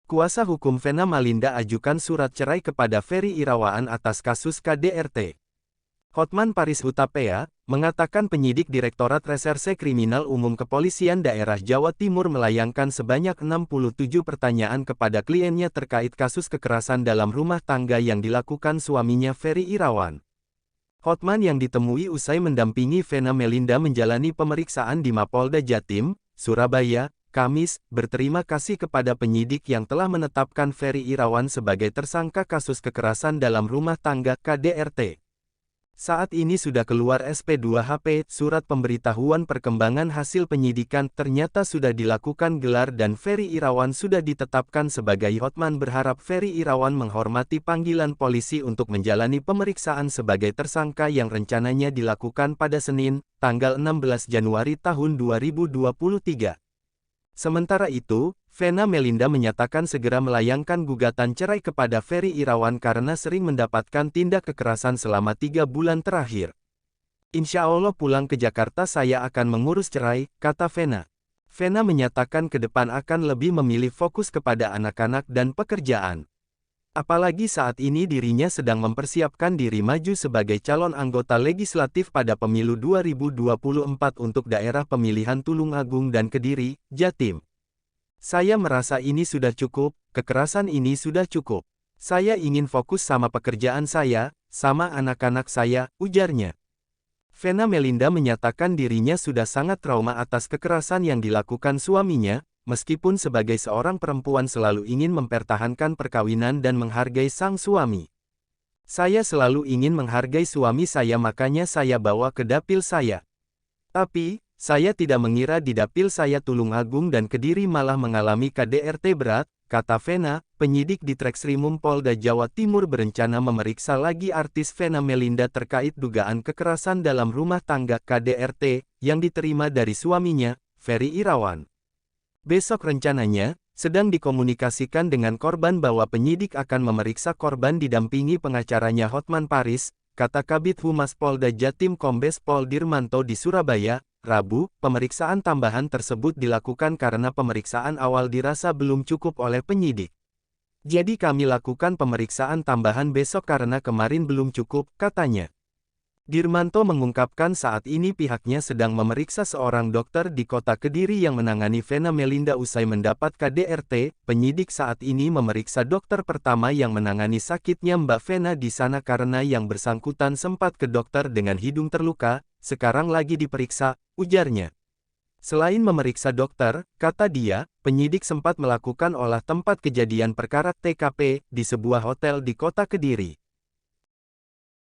Kuasa hukum Vena Melinda ajukan surat cerai kepada Ferry Irawan atas kasus KDRT. Hotman Paris Hutapea, mengatakan penyidik Direktorat Reserse Kriminal Umum Kepolisian Daerah Jawa Timur melayangkan sebanyak 67 pertanyaan kepada kliennya terkait kasus kekerasan dalam rumah tangga yang dilakukan suaminya Ferry Irawan. Hotman yang ditemui usai mendampingi Vena Melinda menjalani pemeriksaan di Mapolda Jatim, Surabaya, Kamis, berterima kasih kepada penyidik yang telah menetapkan Ferry Irawan sebagai tersangka kasus kekerasan dalam rumah tangga KDRT. Saat ini sudah keluar SP2HP, surat pemberitahuan perkembangan hasil penyidikan ternyata sudah dilakukan gelar dan Ferry Irawan sudah ditetapkan sebagai Hotman berharap Ferry Irawan menghormati panggilan polisi untuk menjalani pemeriksaan sebagai tersangka yang rencananya dilakukan pada Senin, tanggal 16 Januari tahun 2023. Sementara itu, Vena Melinda menyatakan segera melayangkan gugatan cerai kepada Ferry Irawan karena sering mendapatkan tindak kekerasan selama 3 bulan terakhir. Insya Allah pulang ke Jakarta saya akan mengurus cerai, kata Vena. Vena menyatakan ke depan akan lebih memilih fokus kepada anak-anak dan pekerjaan. Apalagi saat ini dirinya sedang mempersiapkan diri maju sebagai calon anggota legislatif pada pemilu 2024 untuk daerah pemilihan Tulungagung dan Kediri, Jatim. Saya merasa ini sudah cukup, kekerasan ini sudah cukup. Saya ingin fokus sama pekerjaan saya, sama anak-anak saya, ujarnya. Vena Melinda menyatakan dirinya sudah sangat trauma atas kekerasan yang dilakukan suaminya, meskipun sebagai seorang perempuan selalu ingin mempertahankan perkawinan dan menghargai sang suami. Saya selalu ingin menghargai suami saya makanya saya bawa ke dapil saya. Tapi, saya tidak mengira di dapil saya Tulungagung dan Kediri malah mengalami KDRT berat, kata Vena. Penyidik di Treskrimum Polda Jawa Timur berencana memeriksa lagi artis Vena Melinda terkait dugaan kekerasan dalam rumah tangga KDRT yang diterima dari suaminya, Ferry Irawan. Besok rencananya, sedang dikomunikasikan dengan korban bahwa penyidik akan memeriksa korban didampingi pengacaranya Hotman Paris, kata Kabid Humas Polda Jatim Kombes Pol Dirmanto di Surabaya, Rabu. Pemeriksaan tambahan tersebut dilakukan karena pemeriksaan awal dirasa belum cukup oleh penyidik. Jadi kami lakukan pemeriksaan tambahan besok karena kemarin belum cukup, katanya. Dirmanto mengungkapkan saat ini pihaknya sedang memeriksa seorang dokter di kota Kediri yang menangani Vena Melinda usai mendapat KDRT. Penyidik saat ini memeriksa dokter pertama yang menangani sakitnya Mbak Vena di sana karena yang bersangkutan sempat ke dokter dengan hidung terluka, sekarang lagi diperiksa, ujarnya. Selain memeriksa dokter, kata dia, penyidik sempat melakukan olah tempat kejadian perkara (TKP) di sebuah hotel di kota Kediri.